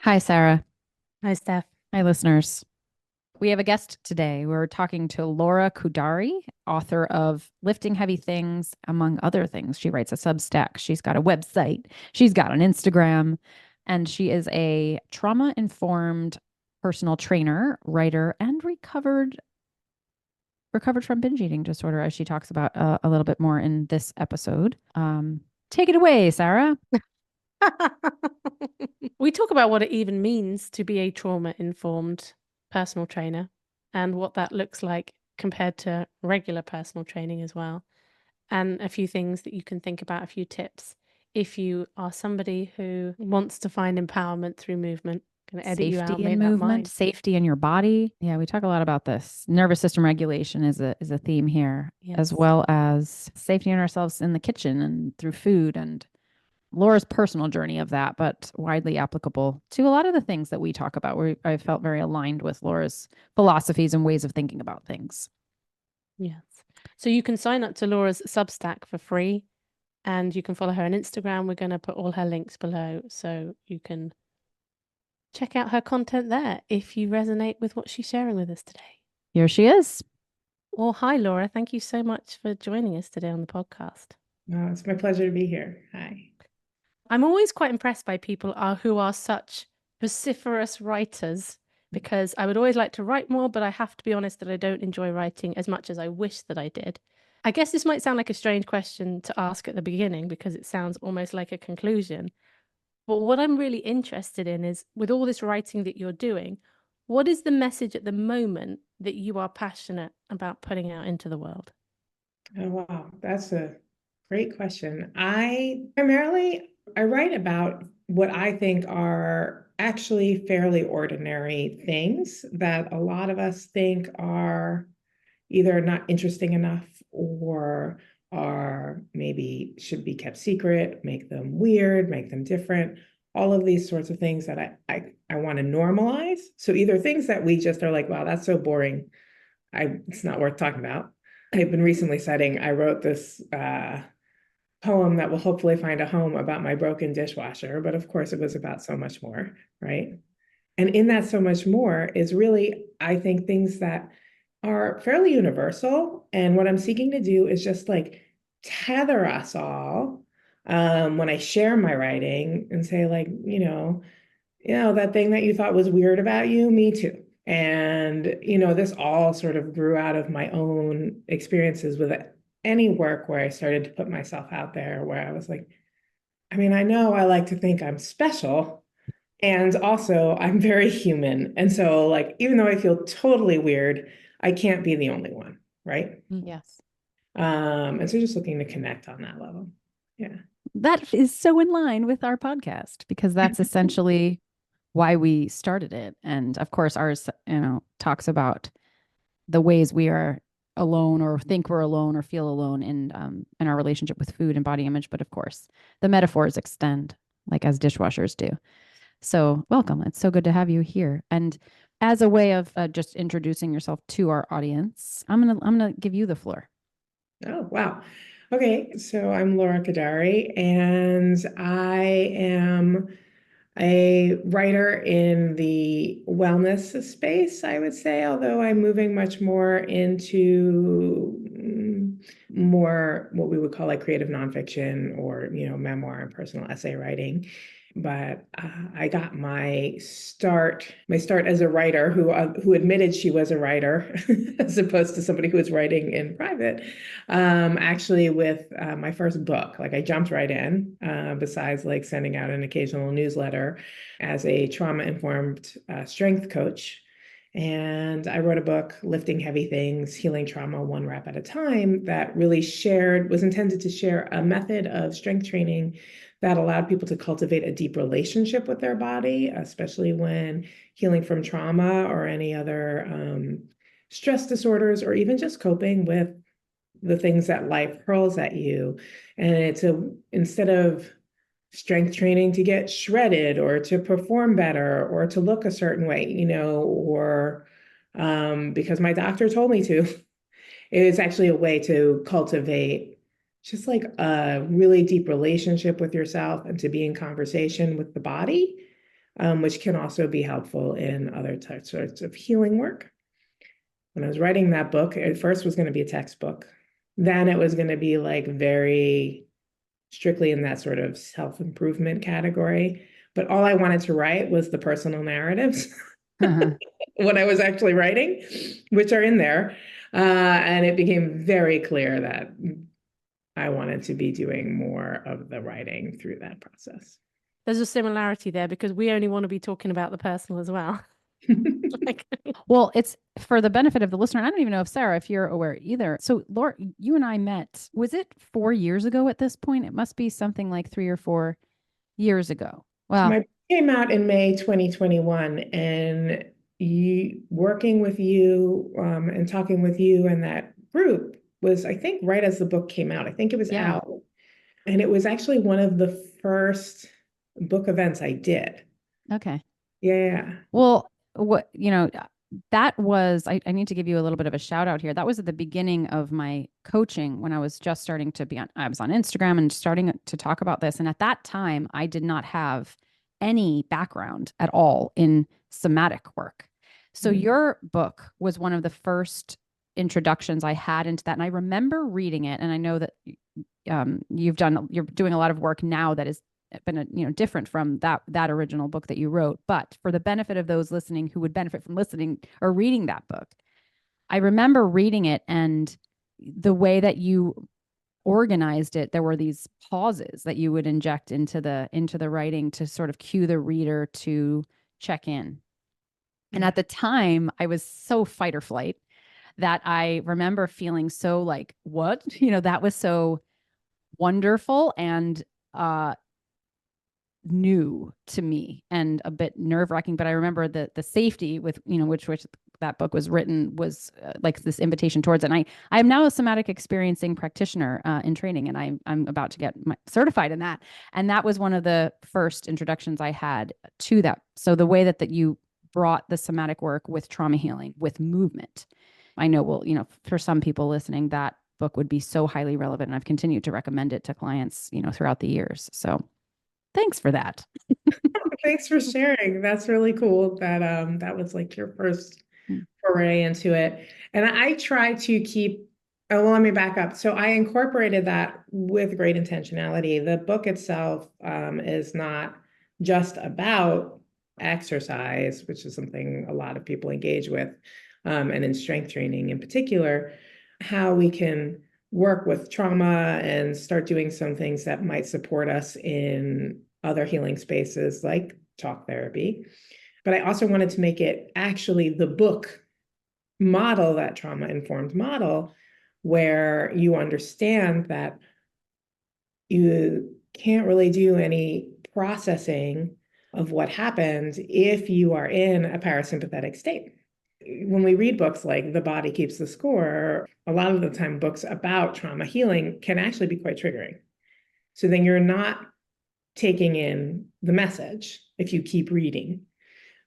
Hi, Sarah. Hi, Steph. Hi, listeners. We have a guest today. We're talking to Laura Khoudari, author of Lifting Heavy Things, among other things. She writes a Substack. She's got a website. She's got an Instagram, and she is a trauma-informed personal trainer, writer, and recovered from binge eating disorder, as she talks about a little bit more in this episode. Take it away, Sarah. We talk about what it even means to be a trauma-informed personal trainer and what that looks like compared to regular personal training as well. And a few things that you can think about, a few tips if you are somebody who wants to find empowerment through movement. Gonna edit you Safety out, in make that movement, mine. safety in your body. Yeah, we talk a lot about this. Nervous system regulation is a theme here, as Yes. well as safety in ourselves in the kitchen and through food, and Laura's personal journey of that, but widely applicable to a lot of the things that we talk about. Where I felt very aligned with Laura's philosophies and ways of thinking about things. Yes. So you can sign up to Laura's Substack for free and you can follow her on Instagram. We're going to put all her links below so you can check out her content there if you resonate with what she's sharing with us today. Here she is. Well, hi, Laura. Thank you so much for joining us today on the podcast. It's my pleasure to be here. Hi. I'm always quite impressed by people who are such vociferous writers because I would always like to write more, but I have to be honest that I don't enjoy writing as much as I wish that I did. I guess this might sound like a strange question to ask at the beginning because it sounds almost like a conclusion. But what I'm really interested in is with all this writing that you're doing, what is the message at the moment that you are passionate about putting out into the world? Oh, wow. That's a great question. I write about what I think are actually fairly ordinary things that a lot of us think are either not interesting enough or are maybe should be kept secret, make them weird, make them different. All of these sorts of things that I want to normalize. So either things that we just are like, wow, that's so boring. It's not worth talking about. I've been recently studying, I wrote this poem that will hopefully find a home about my broken dishwasher, but of course it was about so much more, right? And in that so much more is really, I think, things that are fairly universal. And what I'm seeking to do is just like tether us all when I share my writing and say, like, that thing that you thought was weird about you, me too. And, this all sort of grew out of my own experiences with any work where I started to put myself out there, where I was like, I mean, I know I like to think I'm special, and also I'm very human. And so, like, even though I feel totally weird, I can't be the only one, right? Yes. And so just looking to connect on that level. Yeah. That is so in line with our podcast because that's essentially why we started it. And of course, ours, talks about the ways we are alone or think we're alone or feel alone in our relationship with food and body image. But of course, the metaphors extend like as dishwashers do. So welcome. It's so good to have you here. And as a way of just introducing yourself to our audience, I'm gonna give you the floor. Oh, wow. Okay, so I'm Laura Khoudari, and I am a writer in the wellness space, I would say, although I'm moving much more into more what we would call like creative nonfiction or, memoir and personal essay writing. But I got my start as a writer who admitted she was a writer, as opposed to somebody who was writing in private. Actually, with my first book, like I jumped right in. Besides like sending out an occasional newsletter, as a trauma-informed strength coach. And I wrote a book, Lifting Heavy Things, Healing Trauma One Rep at a Time, that really was intended to share a method of strength training that allowed people to cultivate a deep relationship with their body, especially when healing from trauma or any other stress disorders, or even just coping with the things that life hurls at you. And instead of strength training to get shredded or to perform better or to look a certain way, or because my doctor told me to. It's actually a way to cultivate just like a really deep relationship with yourself and to be in conversation with the body. which can also be helpful in other sorts of healing work. When I was writing that book, it first was going to be a textbook. Then it was going to be like very strictly in that sort of self-improvement category. But all I wanted to write was the personal narratives when I was actually writing, which are in there. And it became very clear that I wanted to be doing more of the writing through that process. There's a similarity there because we only want to be talking about the personal as well. Well, it's for the benefit of the listener. I don't even know if Sarah, if you're aware either. So Laura, you and I met, was it 4 years ago at this point? It must be something like 3 or 4 years ago. Well, my book came out in May 2021, and working with you and talking with you and that group was, I think, right as the book came out. I think it was out. And it was actually one of the first book events I did. Okay. Yeah. Well, that was, I need to give you a little bit of a shout out here. That was at the beginning of my coaching when I was just starting to I was on Instagram and starting to talk about this. And at that time, I did not have any background at all in somatic work. So your book was one of the first introductions I had into that. And I remember reading it. And I know that you're doing a lot of work now that has been different from that original book that you wrote. But for the benefit of those listening who would benefit from listening or reading that book, I remember reading it, and the way that you organized it, there were these pauses that you would inject into the writing to sort of cue the reader to check in. And at the time, I was so fight or flight that I remember feeling so like, what? That was so wonderful and new to me and a bit nerve-wracking. But I remember the safety with which that book was written was like this invitation towards it. And I am now a somatic experiencing practitioner in training, and I'm about to get certified in that. And that was one of the first introductions I had to that. So the way that you brought the somatic work with trauma healing, with movement, I know for some people listening, that book would be so highly relevant, and I've continued to recommend it to clients throughout the years. So thanks for that. Thanks for sharing. That's really cool that that was like your first foray into it. And I try to keep, well, let me back up. So I incorporated that with great intentionality. The book itself is not just about exercise, which is something a lot of people engage with, and in strength training in particular, how we can work with trauma and start doing some things that might support us in other healing spaces like talk therapy. But I also wanted to make it actually the book model, that trauma-informed model, where you understand that you can't really do any processing of what happened if you are in a parasympathetic state. When we read books like The Body Keeps the Score, a lot of the time books about trauma healing can actually be quite triggering. So then you're not taking in the message if you keep reading.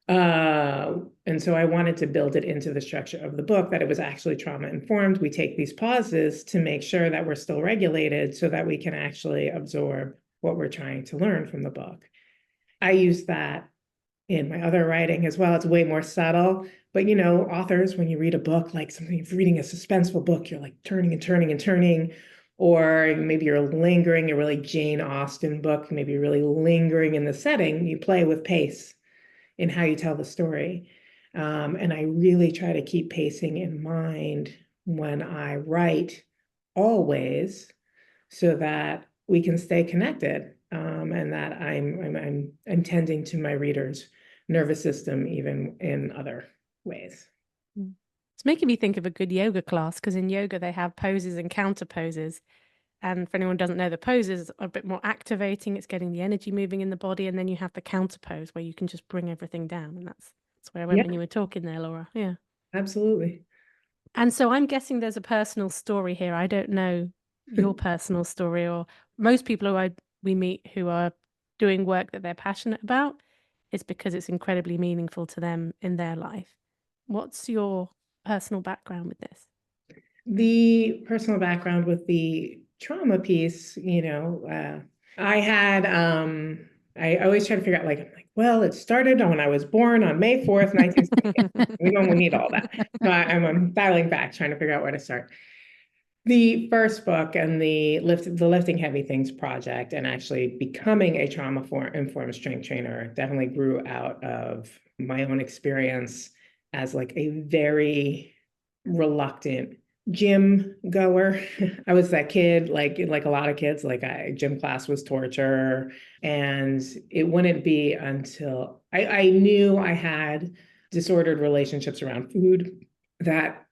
And so I wanted to build it into the structure of the book, that it was actually trauma informed. We take these pauses to make sure that we're still regulated so that we can actually absorb what we're trying to learn from the book. I use that in my other writing as well. It's way more subtle, but authors, when you read a book, like you're reading a suspenseful book, you're like turning and turning and turning, or maybe you're lingering, a really Jane Austen book, maybe you're really lingering in the setting. You play with pace in how you tell the story. And I really try to keep pacing in mind when I write, always, so that we can stay connected, and that I'm tending to my readers' nervous system even in other ways. It's making me think of a good yoga class, because in yoga they have poses and counter poses. And for anyone who doesn't know, the poses are a bit more activating. It's getting the energy moving in the body. And then you have the counter pose where you can just bring everything down. And that's where I went when you were talking there, Laura. Yeah. Absolutely. And so I'm guessing there's a personal story here. I don't know your personal story, or most people who we meet who are doing work that they're passionate about, it's because it's incredibly meaningful to them in their life. What's your personal background with this? The personal background with the trauma piece, I had, I always try to figure out, like, well, it started when I was born on May 4th, 1970. We don't need all that. So I'm dialing back, trying to figure out where to start. The first book and the Lifting Heavy Things project, and actually becoming a trauma-informed strength trainer, definitely grew out of my own experience as like a very reluctant gym goer. I was that kid, like a lot of kids, gym class was torture. And it wouldn't be until I knew I had disordered relationships around food that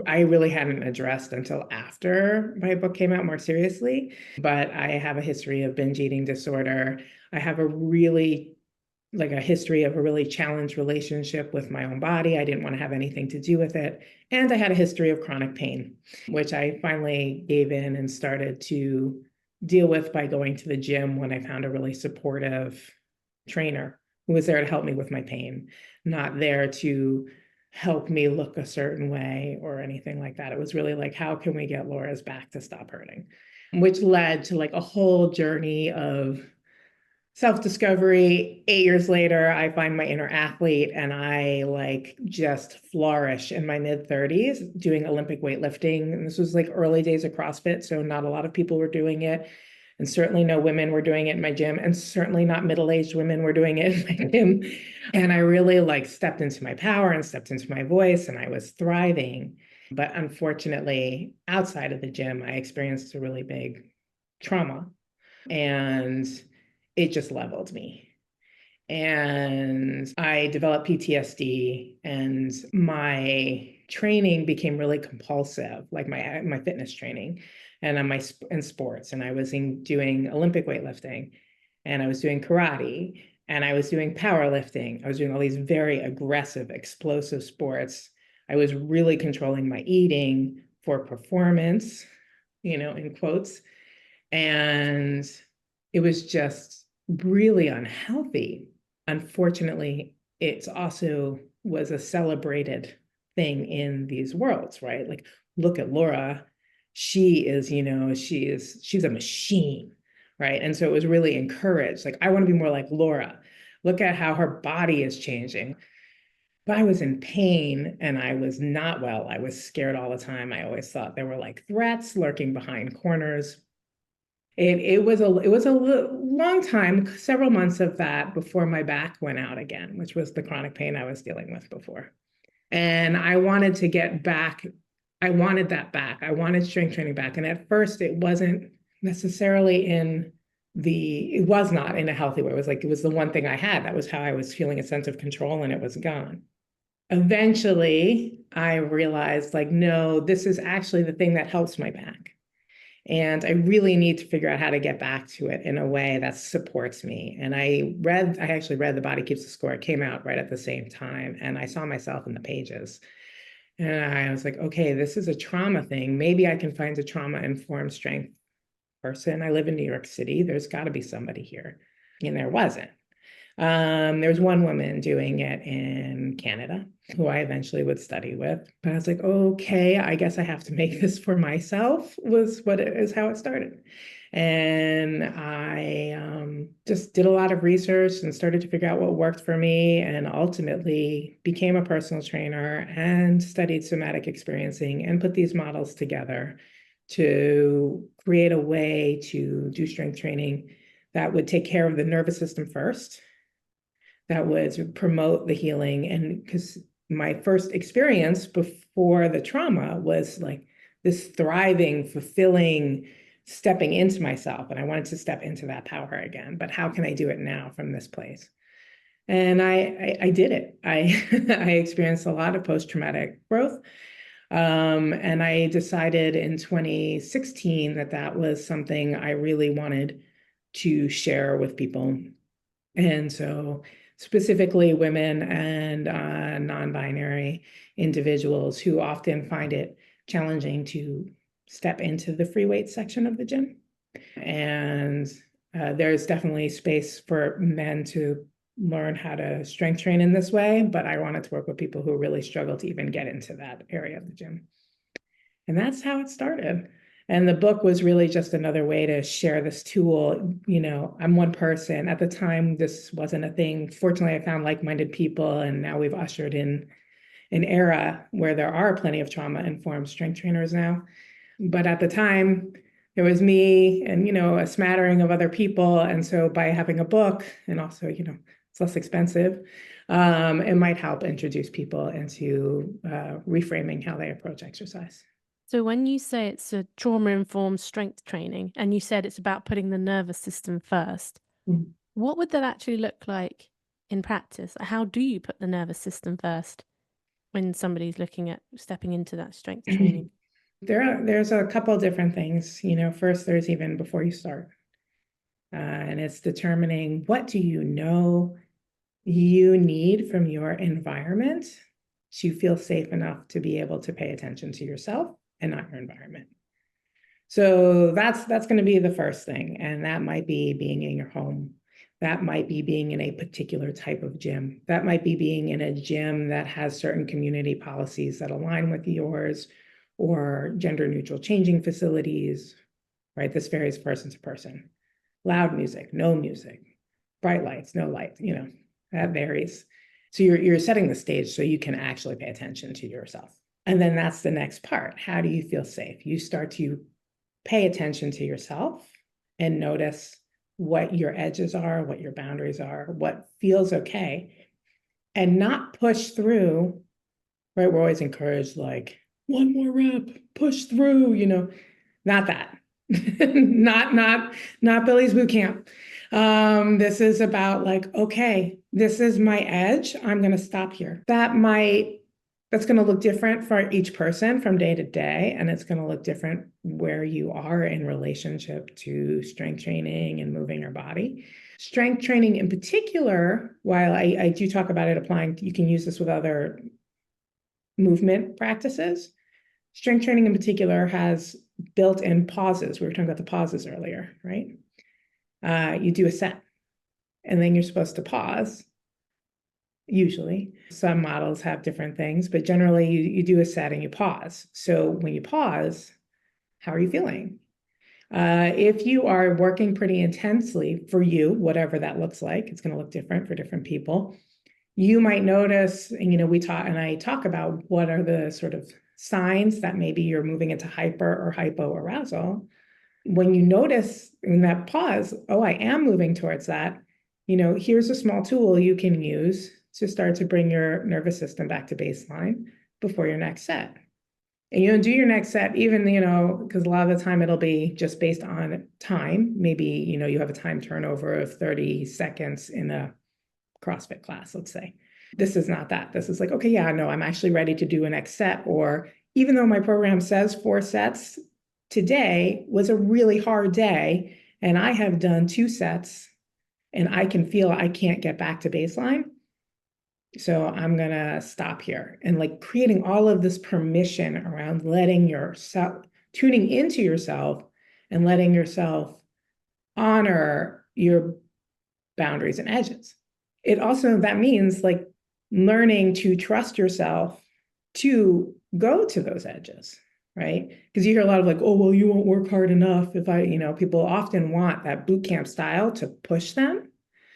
I really hadn't addressed until after my book came out more seriously. But I have a history of binge eating disorder. I have a history of a really challenged relationship with my own body. I didn't want to have anything to do with it. And I had a history of chronic pain, which I finally gave in and started to deal with by going to the gym when I found a really supportive trainer who was there to help me with my pain, not there to help me look a certain way or anything like that. It was really like, how can we get Laura's back to stop hurting? Which led to like a whole journey of self-discovery. 8 years later, I find my inner athlete and I like just flourish in my mid-30s doing Olympic weightlifting. And this was like early days of CrossFit, so not a lot of people were doing it. And certainly no women were doing it in my gym, and certainly not middle-aged women were doing it in my gym. And I really like stepped into my power and stepped into my voice, and I was thriving. But unfortunately, outside of the gym, I experienced a really big trauma, and it just leveled me. And I developed PTSD, and my training became really compulsive, like my fitness training and in sports. And I was doing Olympic weightlifting, and I was doing karate, and I was doing powerlifting. I was doing all these very aggressive, explosive sports. I was really controlling my eating for performance, in quotes. And it was just really unhealthy. Unfortunately, it's also was a celebrated thing in these worlds, right? Like, look at Laura. She is, she's a machine, right? And so it was really encouraged. Like, I want to be more like Laura. Look at how her body is changing. But I was in pain and I was not well. I was scared all the time. I always thought there were like threats lurking behind corners. It was a long time, several months of that before my back went out again, which was the chronic pain I was dealing with before. And I wanted to get back. I wanted that back. I wanted strength training back. And at first it wasn't necessarily it was not in a healthy way. It was the one thing I had. That was how I was feeling a sense of control, and it was gone. Eventually I realized like, no, this is actually the thing that helps my back. And I really need to figure out how to get back to it in a way that supports me. And I actually read The Body Keeps the Score. It came out right at the same time. And I saw myself in the pages. And I was like, okay, this is a trauma thing. Maybe I can find a trauma-informed strength person. I live in New York City. There's got to be somebody here. And there wasn't. There was one woman doing it in Canada who I eventually would study with. But I was like, okay, I guess I have to make this for myself, is how it started. And I just did a lot of research and started to figure out what worked for me, and ultimately became a personal trainer and studied somatic experiencing and put these models together to create a way to do strength training that would take care of the nervous system first, that would promote the healing. And because my first experience before the trauma was like this thriving, fulfilling, stepping into myself. And I wanted to step into that power again. But how can I do it now from this place? And I did it. I experienced a lot of post-traumatic growth. And I decided in 2016 that was something I really wanted to share with people. And so specifically women and non-binary individuals who often find it challenging to step into the free weight section of the gym. And there's definitely space for men to learn how to strength train in this way, but I wanted to work with people who really struggle to even get into that area of the gym. And that's how it started. And the book was really just another way to share this tool. I'm one person. At the time, this wasn't a thing. Fortunately, I found like-minded people, and now we've ushered in an era where there are plenty of trauma-informed strength trainers now. But at the time, it was me and, a smattering of other people. And so by having a book, and also, it's less expensive, it might help introduce people into reframing how they approach exercise. So when you say it's a trauma-informed strength training, and you said it's about putting the nervous system first, what would that actually look like in practice? How do you put the nervous system first when somebody's looking at stepping into that strength training? There's a couple of different things. First, there's even before you start. And it's determining, what do you know you need from your environment to feel safe enough to be able to pay attention to yourself and not your environment. So that's going to be the first thing. And that might be being in your home. That might be being in a particular type of gym. That might be being in a gym that has certain community policies that align with yours, or gender neutral changing facilities, right? This varies person to person. Loud music, no music, bright lights, no lights, that varies. So you're setting the stage so you can actually pay attention to yourself. And then that's the next part. How do you feel safe? You start to pay attention to yourself and notice what your edges are, what your boundaries are, what feels okay, and not push through, right? We're always encouraged, like, one more rep, push through, not that. not Billy's boot camp. This is about like, okay, this is my edge. I'm going to stop here. That's going to look different for each person from day to day. And it's going to look different where you are in relationship to strength training and moving your body. Strength training in particular, while I do talk about it applying, you can use this with other movement practices. Strength training in particular has built-in pauses. We were talking about the pauses earlier, right? You do a set, and then you're supposed to pause. Usually, some models have different things, but generally you do a set and you pause. So when you pause, how are you feeling? If you are working pretty intensely, for you, whatever that looks like, it's going to look different for different people. You might notice, and I talk about what are the sort of signs that maybe you're moving into hyper or hypoarousal. When you notice in that pause, oh, I am moving towards that, here's a small tool you can use to start to bring your nervous system back to baseline before your next set. And you don't do your next set even, because a lot of the time it'll be just based on time. Maybe, you have a time turnover of 30 seconds in a CrossFit class, let's say. This is not that. This is like, okay, yeah, no, I'm actually ready to do a next set. Or even though my program says 4 sets, today was a really hard day and I have done 2 sets and I can feel I can't get back to baseline. So I'm going to stop here. And like creating all of this permission around letting yourself, tuning into yourself and letting yourself honor your boundaries and edges. It also, that means like learning to trust yourself to go to those edges, right? Because you hear a lot of like, oh, well, you won't work hard enough. People often want that boot camp style to push them.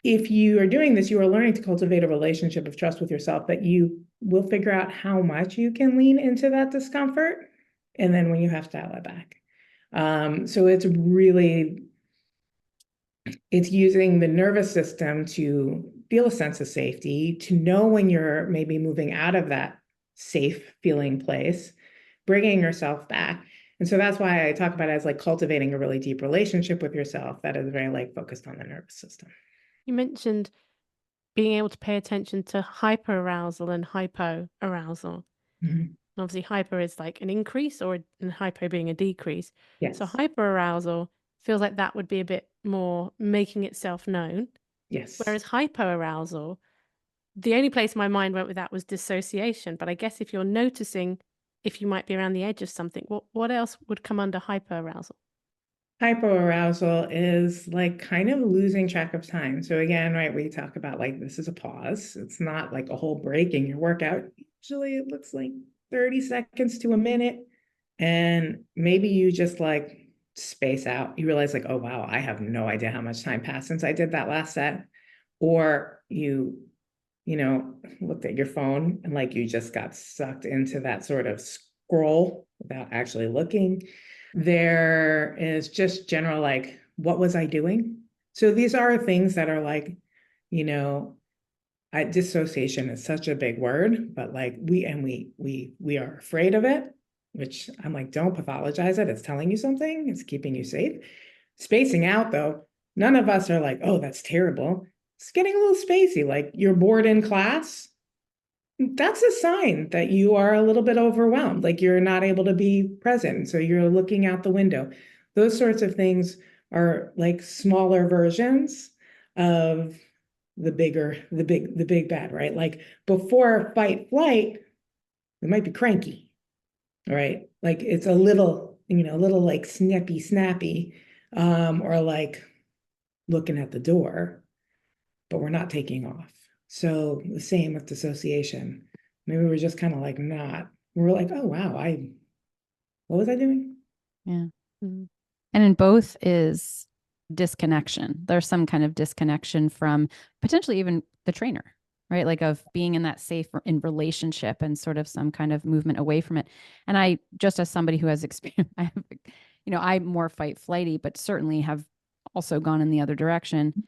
If you are doing this, you are learning to cultivate a relationship of trust with yourself that you will figure out how much you can lean into that discomfort. And then when you have to dial it back. So it's using the nervous system to feel a sense of safety, to know when you're maybe moving out of that safe feeling place, bringing yourself back. And so that's why I talk about it as like cultivating a really deep relationship with yourself that is very like focused on the nervous system. You mentioned being able to pay attention to hyperarousal and hypoarousal. Mm-hmm. Obviously, hyper is like an increase, and hypo being a decrease. Yes. So hyperarousal feels like that would be a bit more making itself known. Yes. Whereas hypoarousal, the only place my mind went with that was dissociation. But I guess if you're noticing if you might be around the edge of something, what else would come under hyperarousal? Hypoarousal is like kind of losing track of time. So again, right, we talk about like this is a pause. It's not like a whole break in your workout. Usually it looks like 30 seconds to a minute. And maybe you just like space out. You realize like, oh, wow, I have no idea how much time passed since I did that last set. Or you looked at your phone and like you just got sucked into that sort of scroll without actually looking. There is just general like, what was I doing? So these are things that are like, you know, dissociation is such a big word, but like we are afraid of it, which I'm like, don't pathologize it. It's telling you something. It's keeping you safe. Spacing out, though, none of us are like, oh, that's terrible. It's getting a little spacey. Like you're bored in class. That's a sign that you are a little bit overwhelmed, like you're not able to be present. So you're looking out the window. Those sorts of things are like smaller versions of the big bad, right? Like before fight flight, we might be cranky, right? Like it's a little like snappy, or like looking at the door, but we're not taking off. So the same with dissociation. Maybe we're just kind of like not. We're like, oh wow, what was I doing? Yeah. Mm-hmm. And in both is disconnection. There's some kind of disconnection from potentially even the trainer, right? Like of being in that safe in relationship and sort of some kind of movement away from it. And I, just as somebody who has experience, I'm more fight flighty, but certainly have also gone in the other direction.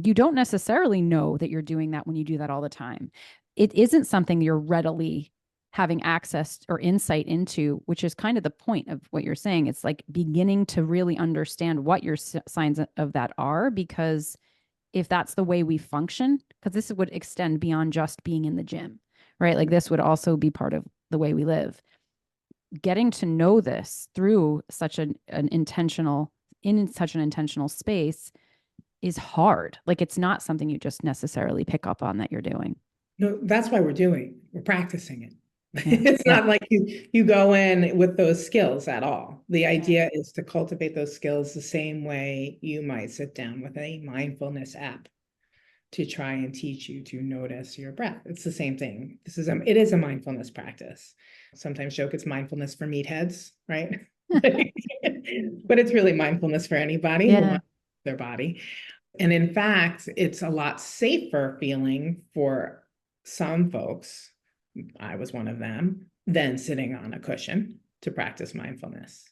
You don't necessarily know that you're doing that when you do that all the time. It isn't something you're readily having access or insight into, which is kind of the point of what you're saying. It's like beginning to really understand what your signs of that are, because if that's the way we function, because this would extend beyond just being in the gym, right? Like this would also be part of the way we live. Getting to know this through such in such an intentional space is hard. Like it's not something you just necessarily pick up on that you're doing. No, that's why we're practicing it. Yeah. It's not like you go in with those skills at all. The idea is to cultivate those skills the same way you might sit down with a mindfulness app to try and teach you to notice your breath. It's the same thing. It is a mindfulness practice. Sometimes joke it's mindfulness for meatheads, right? But it's really mindfulness for anybody who wants their body. And in fact, it's a lot safer feeling for some folks, I was one of them, than sitting on a cushion to practice mindfulness,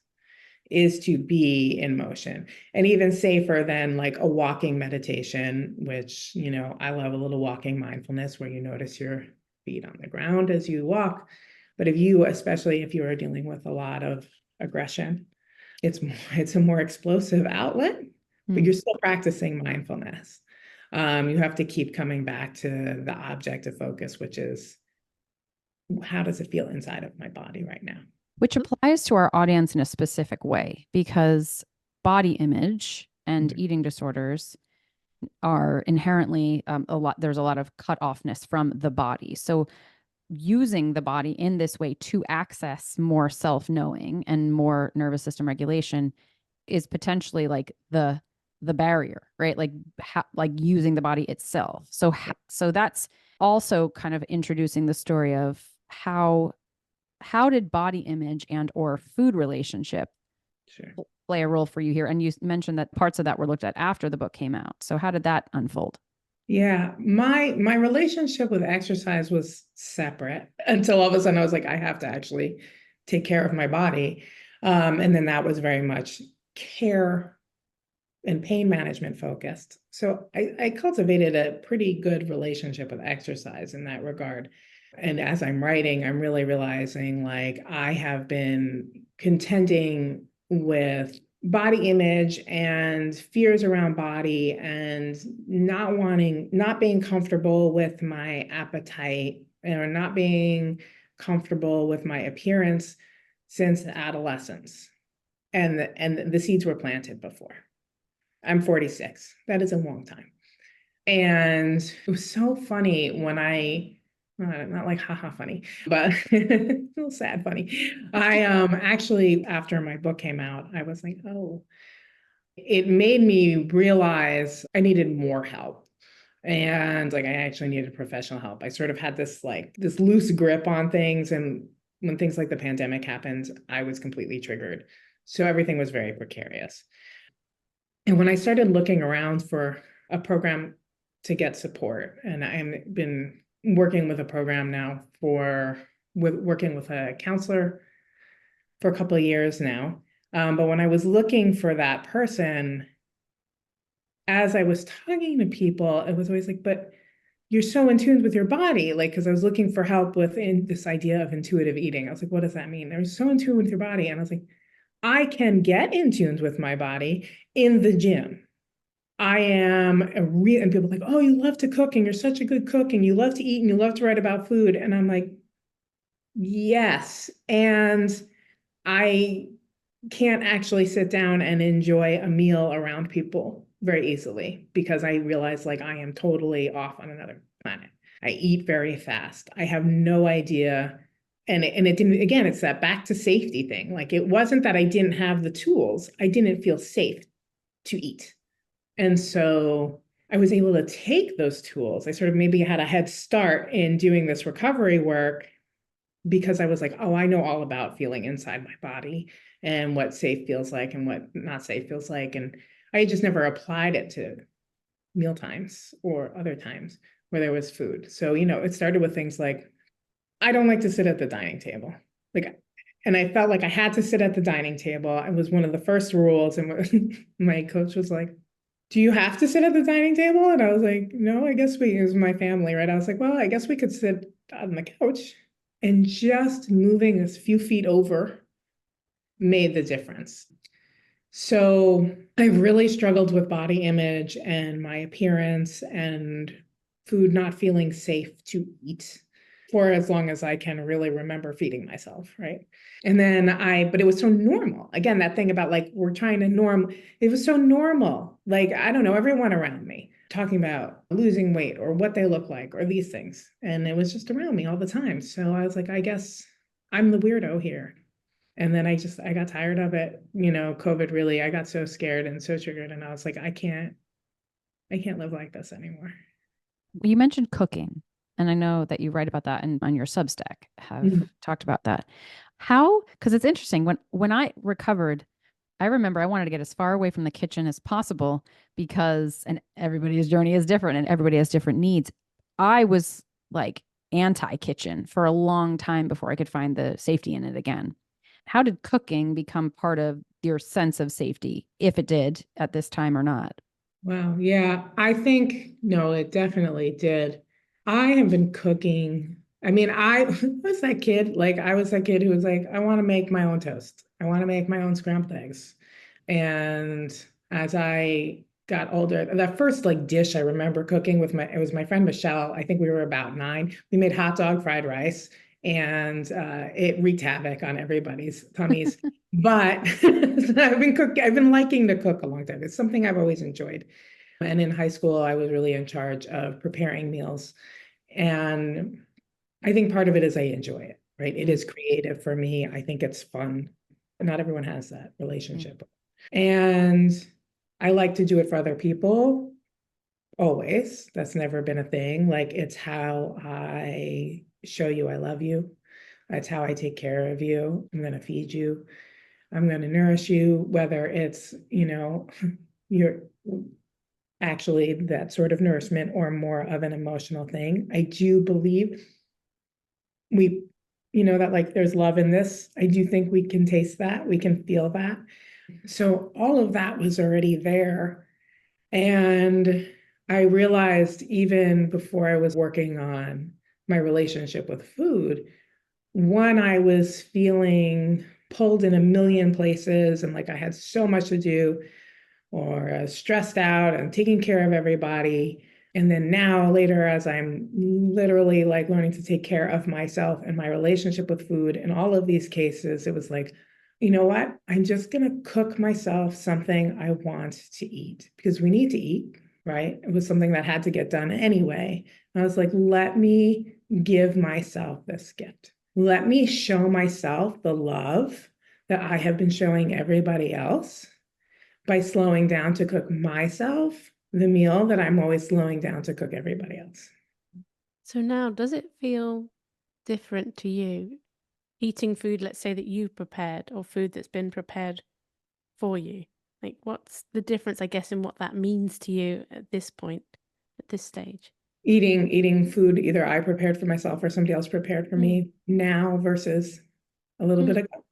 is to be in motion, and even safer than like a walking meditation, which, I love a little walking mindfulness where you notice your feet on the ground as you walk. But especially if you are dealing with a lot of aggression, it's a more explosive outlet, but you're still practicing mindfulness. You have to keep coming back to the object of focus, which is, how does it feel inside of my body right now? Which applies to our audience in a specific way, because body image and eating disorders are inherently there's a lot of cut-offness from the body. So using the body in this way to access more self-knowing and more nervous system regulation is potentially like the barrier, right? Like using the body itself. So that's also kind of introducing the story of how did body image and or food relationship play a role for you here? And you mentioned that parts of that were looked at after the book came out. So how did that unfold? Yeah, my relationship with exercise was separate until all of a sudden I was like, I have to actually take care of my body. And then that was very much care and pain management focused. So I cultivated a pretty good relationship with exercise in that regard. And as I'm writing, I'm really realizing like I have been contending with body image and fears around body and not being comfortable with my appetite or not being comfortable with my appearance since adolescence. And the seeds were planted before. I'm 46. That is a long time. And it was so funny when not like haha funny, but a little sad funny. I actually, after my book came out, I was like, oh, it made me realize I needed more help. And like I actually needed professional help. I sort of had this loose grip on things and when things like the pandemic happened, I was completely triggered. So everything was very precarious. And when I started looking around for a program to get support, and I've been working with a program now working with a counselor for a couple of years now. But when I was looking for that person, as I was talking to people, it was always like, but you're so in tune with your body. Like, because I was looking for help with this idea of intuitive eating. I was like, what does that mean? They're so in tune with your body. And I was like, I can get in tune with my body in the gym. I am and people are like, oh, you love to cook and you're such a good cook and you love to eat and you love to write about food. And I'm like, yes. And I can't actually sit down and enjoy a meal around people very easily because I realize like I am totally off on another planet. I eat very fast. I have no idea. And it didn't, again, it's that back to safety thing. Like it wasn't that I didn't have the tools. I didn't feel safe to eat. And so I was able to take those tools. I sort of maybe had a head start in doing this recovery work because I was like, oh, I know all about feeling inside my body and what safe feels like and what not safe feels like. And I just never applied it to meal times or other times where there was food. So, it started with things like, I don't like to sit at the dining table. And I felt like I had to sit at the dining table. It was one of the first rules. And my coach was like, do you have to sit at the dining table? And I was like, no, I guess it was my family, right? I was like, well, I guess we could sit on the couch. And just moving a few feet over made the difference. So I really struggled with body image and my appearance and food not feeling safe to eat for as long as I can really remember feeding myself, right? And then but it was so normal. Again, that thing about like, we're trying to it was so normal. Like, I don't know, everyone around me talking about losing weight or what they look like or these things. And it was just around me all the time. So I was like, I guess I'm the weirdo here. And then I got tired of it. COVID really, I got so scared and so triggered. And I was like, I can't live like this anymore. You mentioned cooking, and I know that you write about that and on your Substack have talked about that. How, because it's interesting, when I recovered, I remember I wanted to get as far away from the kitchen as possible and everybody's journey is different and everybody has different needs. I was like anti-kitchen for a long time before I could find the safety in it again. How did cooking become part of your sense of safety, if it did at this time or not? Wow. Yeah, I think, no, it definitely did. I have been cooking. I mean, I was that kid, like I was that kid who was like, I want to make my own toast. I want to make my own scrambled eggs. And as I got older, that first like dish I remember cooking it was my friend Michelle. I think we were about 9. We made hot dog fried rice and it wreaked havoc on everybody's tummies. But I've been liking to cook a long time. It's something I've always enjoyed. And in high school, I was really in charge of preparing meals. And I think part of it is I enjoy it, right? It is creative for me. I think it's fun. Not everyone has that relationship. And I like to do it for other people. Always. That's never been a thing. Like, it's how I show you I love you. That's how I take care of you. I'm going to feed you. I'm going to nourish you, whether it's, you're actually that sort of nourishment or more of an emotional thing. I do believe that like there's love in this. I do think we can taste that. We can feel that. So all of that was already there. And I realized even before I was working on my relationship with food, one, I was feeling pulled in a million places and like I had so much to do or stressed out and taking care of everybody. And then now later, as I'm literally like learning to take care of myself and my relationship with food in all of these cases, it was like, you know what? I'm just going to cook myself something I want to eat because we need to eat, right? It was something that had to get done anyway. I was like, let me give myself this gift. Let me show myself the love that I have been showing everybody else by slowing down to cook myself the meal that I'm always slowing down to cook everybody else. So now, does it feel different to you eating food, let's say, that you've prepared or food that's been prepared for you? Like, what's the difference, I guess, in what that means to you at this point, at this stage? Eating food either I prepared for myself or somebody else prepared for me now versus a little bit ago.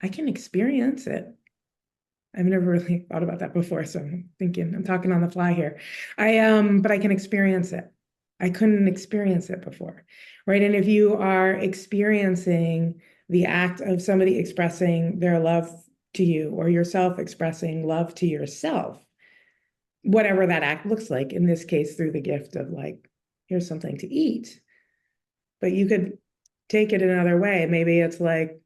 I can experience it. I've never really thought about that before, so I'm talking on the fly here. But I can experience it. I couldn't experience it before, right? And if you are experiencing the act of somebody expressing their love to you, or yourself expressing love to yourself, whatever that act looks like, in this case, through the gift of like, here's something to eat. But you could take it another way. Maybe it's like,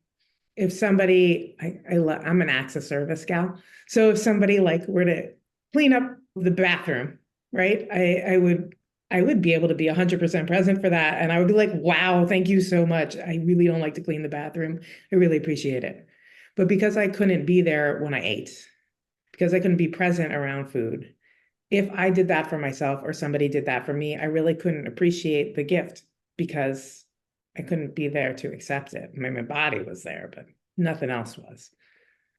if somebody, I'm an acts of service gal. So if somebody like were to clean up the bathroom, right? I would be able to be 100% present for that. And I would be like, wow, thank you so much. I really don't like to clean the bathroom. I really appreciate it. But because I couldn't be there when I ate, because I couldn't be present around food, if I did that for myself or somebody did that for me, I really couldn't appreciate the gift because I couldn't be there to accept it. I mean, my body was there, but nothing else was.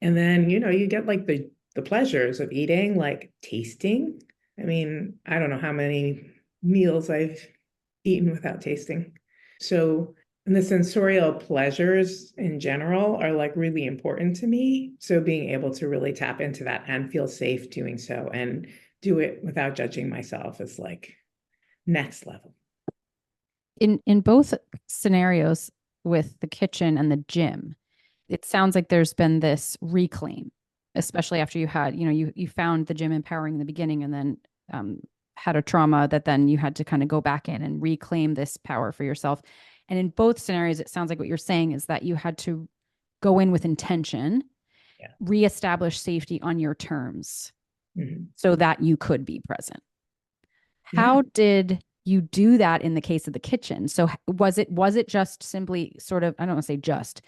And then, you get like the pleasures of eating, like tasting. I mean, I don't know how many meals I've eaten without tasting. So, and the sensorial pleasures in general are like really important to me. So being able to really tap into that and feel safe doing so and do it without judging myself is like next level. In both scenarios with the kitchen and the gym, it sounds like there's been this reclaim, especially after you had, you found the gym empowering in the beginning and then had a trauma that then you had to kind of go back in and reclaim this power for yourself. And in both scenarios, it sounds like what you're saying is that you had to go in with intention, reestablish safety on your terms so that you could be present. How did you do that in the case of the kitchen? So was it just simply sort of, I don't want to say just,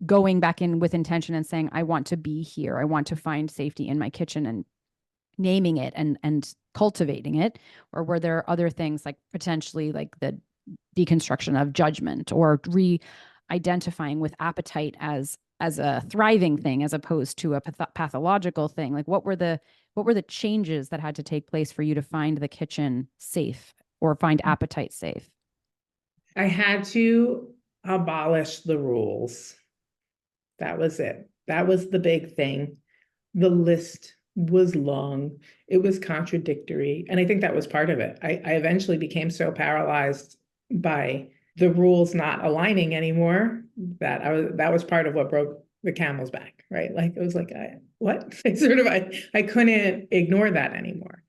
going back in with intention and saying, I want to be here. I want to find safety in my kitchen, and naming it and cultivating it? Or were there other things, like potentially like the deconstruction of judgment, or re-identifying with appetite as a thriving thing as opposed to a pathological thing? Like what were the changes that had to take place for you to find the kitchen safe or find appetite safe? I had to abolish the rules. That was it. That was the big thing. The list was long. It was contradictory. And I think that was part of it. I eventually became so paralyzed by the rules not aligning anymore that that was part of what broke the camel's back, right? Like it was like, what? I couldn't ignore that anymore.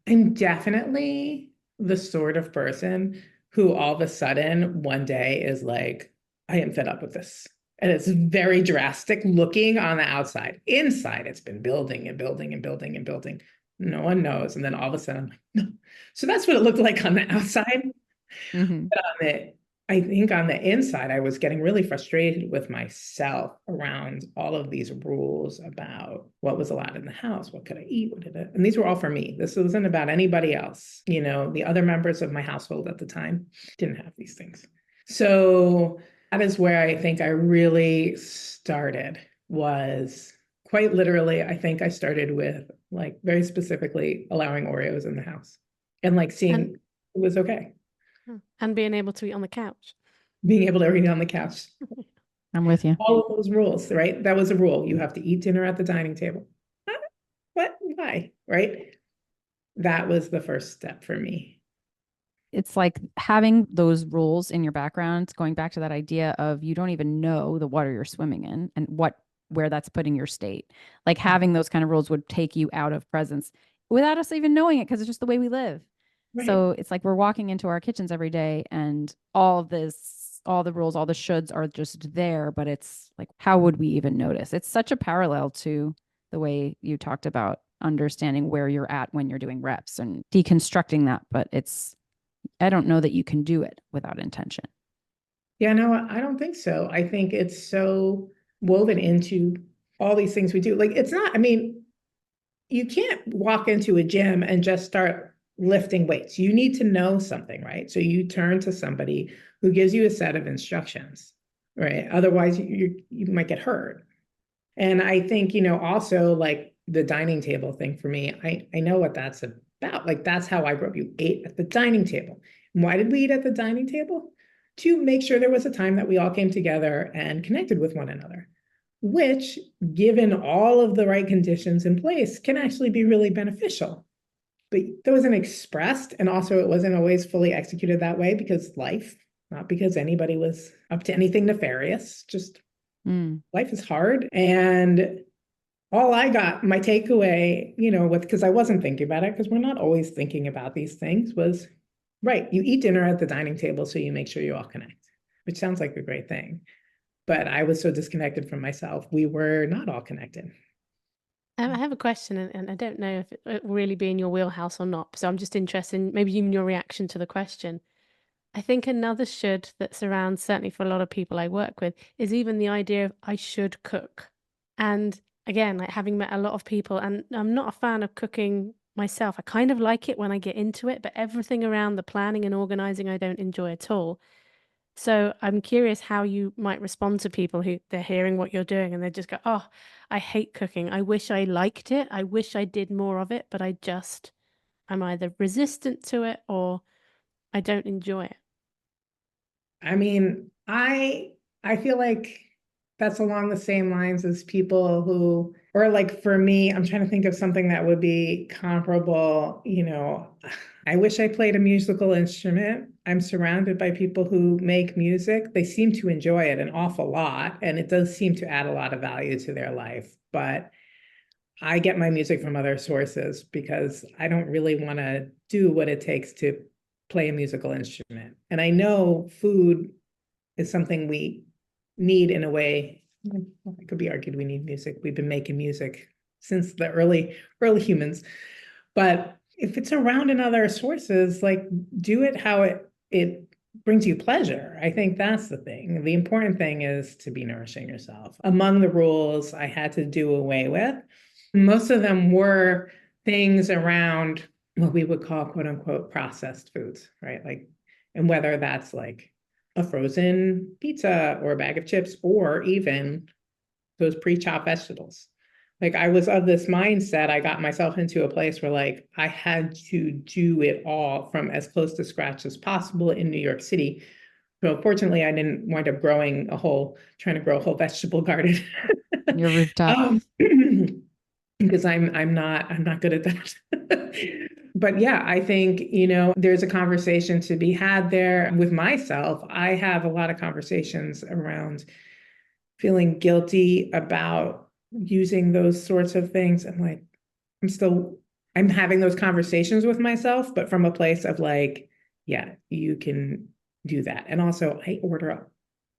I'm definitely the sort of person who all of a sudden one day is like, I am fed up with this. And it's very drastic looking on the outside. Inside, it's been building and building and building and building. No one knows. And then all of a sudden, I'm like, no. So that's what it looked like on the outside. But I think on the inside, I was getting really frustrated with myself around all of these rules about what was allowed in the house, what could I eat, and these were all for me. This wasn't about anybody else. The other members of my household at the time didn't have these things. So that is where I think I really started, was quite literally, I think I started with like very specifically allowing Oreos in the house and like seeing it was okay. And being able to eat on the couch. Being able to eat on the couch. I'm with you. All of those rules, right? That was a rule. You have to eat dinner at the dining table. What? Why? Right? That was the first step for me. It's like having those rules in your background, going back to that idea of you don't even know the water you're swimming in and where that's putting your state. Like having those kind of rules would take you out of presence without us even knowing it, because it's just the way we live. Right. So it's like we're walking into our kitchens every day and all the rules, all the shoulds are just there, but it's like, how would we even notice? It's such a parallel to the way you talked about understanding where you're at when you're doing reps and deconstructing that. But I don't know that you can do it without intention. Yeah, no, I don't think so. I think it's so woven into all these things we do. Like it's not, I mean, you can't walk into a gym and just start lifting weights. You need to know something, right? So you turn to somebody who gives you a set of instructions. right? Otherwise, you might get hurt. And I think, also like the dining table thing for me, I know what that's about. Like, that's how I grew up. You ate at the dining table. And why did we eat at the dining table? To make sure there was a time that we all came together and connected with one another, which, given all of the right conditions in place, can actually be really beneficial. But that wasn't expressed. And also, it wasn't always fully executed that way because life, not because anybody was up to anything nefarious, just life is hard. And all I got, my takeaway, because I wasn't thinking about it, because we're not always thinking about these things, was right. You eat dinner at the dining table, so you make sure you all connect, which sounds like a great thing. But I was so disconnected from myself. We were not all connected. I have a question, and I don't know if it will really be in your wheelhouse or not. So I'm just interested in maybe even your reaction to the question. I think another should that surrounds, certainly for a lot of people I work with, is even the idea of I should cook. And again, like having met a lot of people, and I'm not a fan of cooking myself. I kind of like it when I get into it, but everything around the planning and organizing, I don't enjoy at all. So I'm curious how you might respond to people who they're hearing what you're doing and they just go, "Oh, I hate cooking. I wish I liked it. I wish I did more of it, but I'm either resistant to it or I don't enjoy it." I mean, I feel like that's along the same lines as people who, or like for me, I'm trying to think of something that would be comparable. I wish I played a musical instrument. I'm surrounded by people who make music. They seem to enjoy it an awful lot, and it does seem to add a lot of value to their life. But I get my music from other sources because I don't really want to do what it takes to play a musical instrument. And I know food is something we need in a way. Well, it could be argued we need music. We've been making music since the early humans. But if it's around in other sources, like, do it how it brings you pleasure. I think that's the thing. The important thing is to be nourishing yourself. Among the rules I had to do away with, most of them were things around what we would call quote unquote processed foods, right? Like, and whether that's like a frozen pizza or a bag of chips, or even those pre-chopped vegetables. Like, I was of this mindset, I got myself into a place where like I had to do it all from as close to scratch as possible in New York City. So fortunately, I didn't wind up trying to grow a whole vegetable garden. Your rooftop. Because I'm not good at that. But yeah, I think, there's a conversation to be had there with myself. I have a lot of conversations around feeling guilty about using those sorts of things. And like, I'm having those conversations with myself, but from a place of like, yeah, you can do that. And also, I order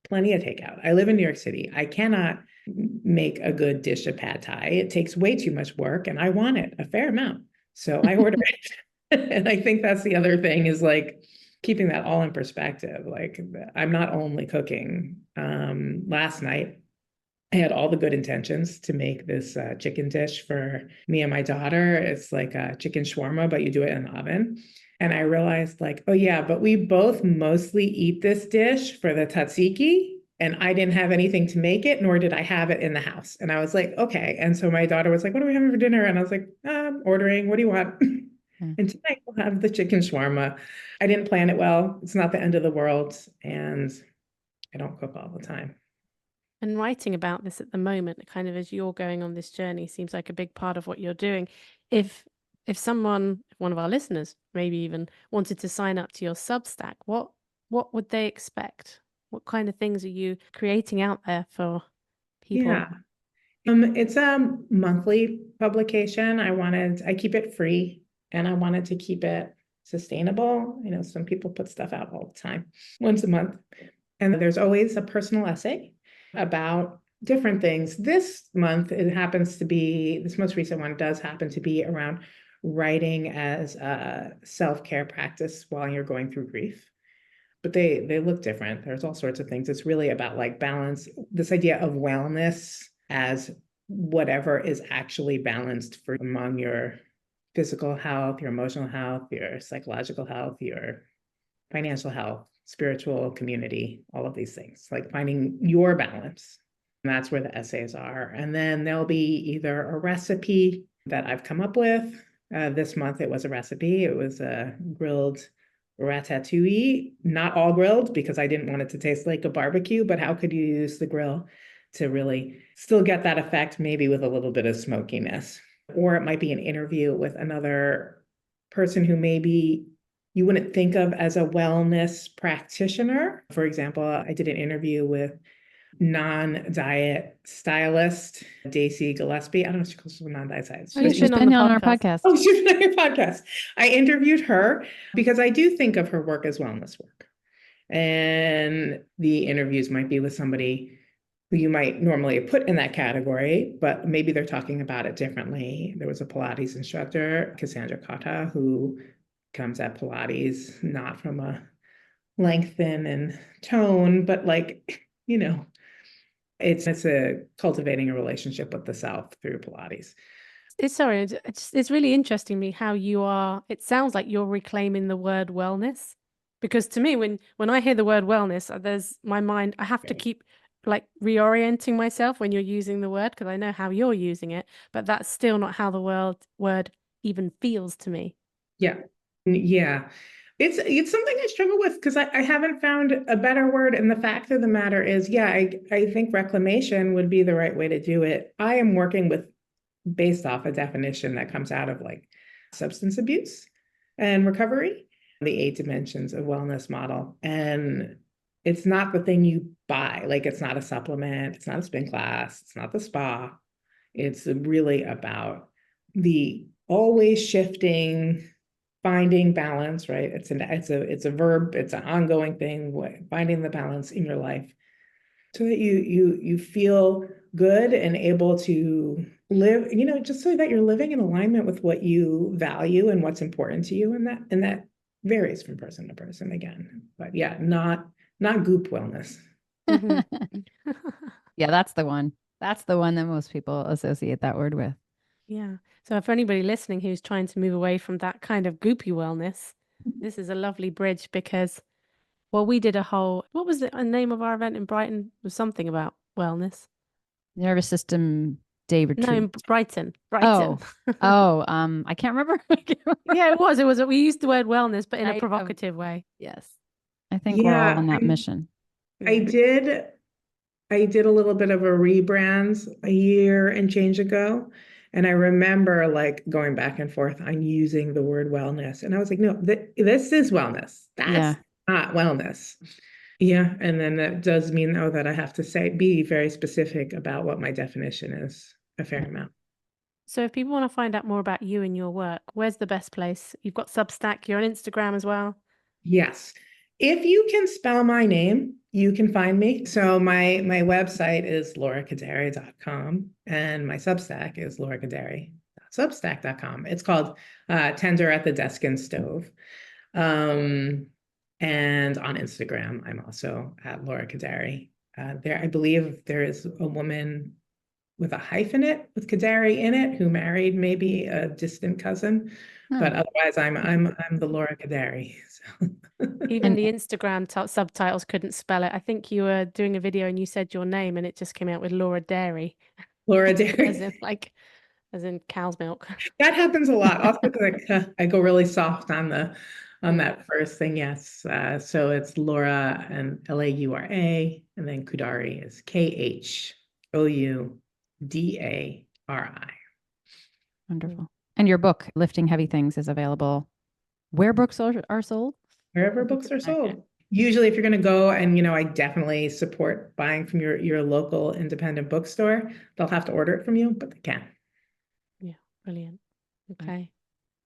plenty of takeout. I live in New York City. I cannot make a good dish of pad thai. It takes way too much work, and I want it a fair amount. So I order it. And I think that's the other thing, is like keeping that all in perspective. Like, I'm not only cooking. Last night, I had all the good intentions to make this chicken dish for me and my daughter. It's like a chicken shawarma, but you do it in the oven. And I realized like, oh yeah, but we both mostly eat this dish for the tzatziki, and I didn't have anything to make it, nor did I have it in the house. And I was like, okay. And so my daughter was like, what are we having for dinner? And I was like, I'm ordering. What do you want? And tonight we'll have the chicken shawarma. I didn't plan it well. It's not the end of the world. And I don't cook all the time. And writing about this at the moment, kind of as you're going on this journey, seems like a big part of what you're doing. If one of our listeners, maybe even wanted to sign up to your Substack, what would they expect? What kind of things are you creating out there for people? Yeah. It's a monthly publication. I keep it free, and I wanted to keep it sustainable. Some people put stuff out all the time, once a month. And there's always a personal essay about different things. This month, this most recent one does happen to be around writing as a self-care practice while you're going through grief. But they look different. There's all sorts of things. It's really about like balance, this idea of wellness as whatever is actually balanced for among your physical health, your emotional health, your psychological health, your financial health, spiritual community, all of these things, like finding your balance. And that's where the essays are. And then there'll be either a recipe that I've come up with. This month it was a recipe. It was a grilled ratatouille, not all grilled because I didn't want it to taste like a barbecue, but how could you use the grill to really still get that effect, maybe with a little bit of smokiness? Or it might be an interview with another person who maybe you wouldn't think of as a wellness practitioner. For example, I did an interview with non-diet stylist Daisy Gillespie. I don't know if she calls herself a non-diet stylist. Oh, she's been on our podcast. Oh, she's been on your podcast. I interviewed her because I do think of her work as wellness work. And the interviews might be with somebody who you might normally put in that category, but maybe they're talking about it differently. There was a Pilates instructor, Cassandra Cotta, who comes at Pilates not from a lengthen and tone, but like, it's a cultivating a relationship with the self through Pilates. It's really interesting me how it sounds like you're reclaiming the word wellness, because to me, when I hear the word wellness, there's my mind, I have to keep like reorienting myself when you're using the word, because I know how you're using it, but that's still not how the word even feels to me. Yeah. It's something I struggle with because I haven't found a better word. And the fact of the matter is, I think reclamation would be the right way to do it. I am working based off a definition that comes out of like substance abuse and recovery, the 8 dimensions of wellness model. And it's not the thing you buy. Like, it's not a supplement. It's not a spin class. It's not the spa. It's really about the always shifting, finding balance, right? It's a verb. It's an ongoing thing, finding the balance in your life so that you feel good and able to live, just so that you're living in alignment with what you value and what's important to you. And that varies from person to person again. But yeah, not goop wellness. Yeah, that's the one. That's the one that most people associate that word with. Yeah. So for anybody listening who's trying to move away from that kind of goopy wellness, this is a lovely bridge because, well, we did what was the name of our event in Brighton? It was something about wellness. Nervous system day retreat. No, in Brighton. Oh, I can't remember. Yeah, it was. We used the word wellness, but in a provocative way. Yes. I think we're all on that mission. I did a little bit of a rebrand a year and change ago. And I remember like going back and forth on using the word wellness. And I was like, no, this is wellness. That's not wellness. Yeah. And then that does mean, though, that I have to be very specific about what my definition is a fair amount. So if people want to find out more about you and your work, where's the best place? You've got Substack, you're on Instagram as well. Yes. If you can spell my name, you can find me. So my website is laurakhoudari.com and my Substack is laurakhoudari.substack.com. It's called Tender at the Desk and Stove. And on Instagram, I'm also at Laura Khoudari. I believe there is a woman with a hyphenate with Khoudari in it who married maybe a distant cousin. But otherwise, I'm the Laura Khoudari. So. Even the Instagram subtitles couldn't spell it. I think you were doing a video and you said your name and it just came out with Laura Dairy. Laura Dairy. as in cow's milk. That happens a lot. Also, because I go really soft on that first thing. Yes. So it's Laura and Laura, and then Khoudari is KHOUDARI. Wonderful. And your book, Lifting Heavy Things, is available where books are sold? Wherever books are sold. Usually, if you're going to go, and I definitely support buying from your local independent bookstore. They'll have to order it from you, but they can. Yeah, brilliant. Okay.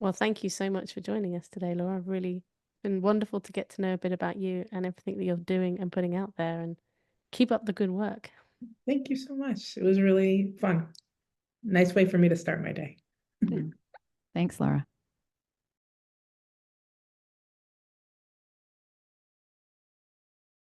Well, thank you so much for joining us today, Laura. Really been wonderful to get to know a bit about you and everything that you're doing and putting out there, and keep up the good work. Thank you so much. It was really fun. Nice way for me to start my day. Thanks, Laura.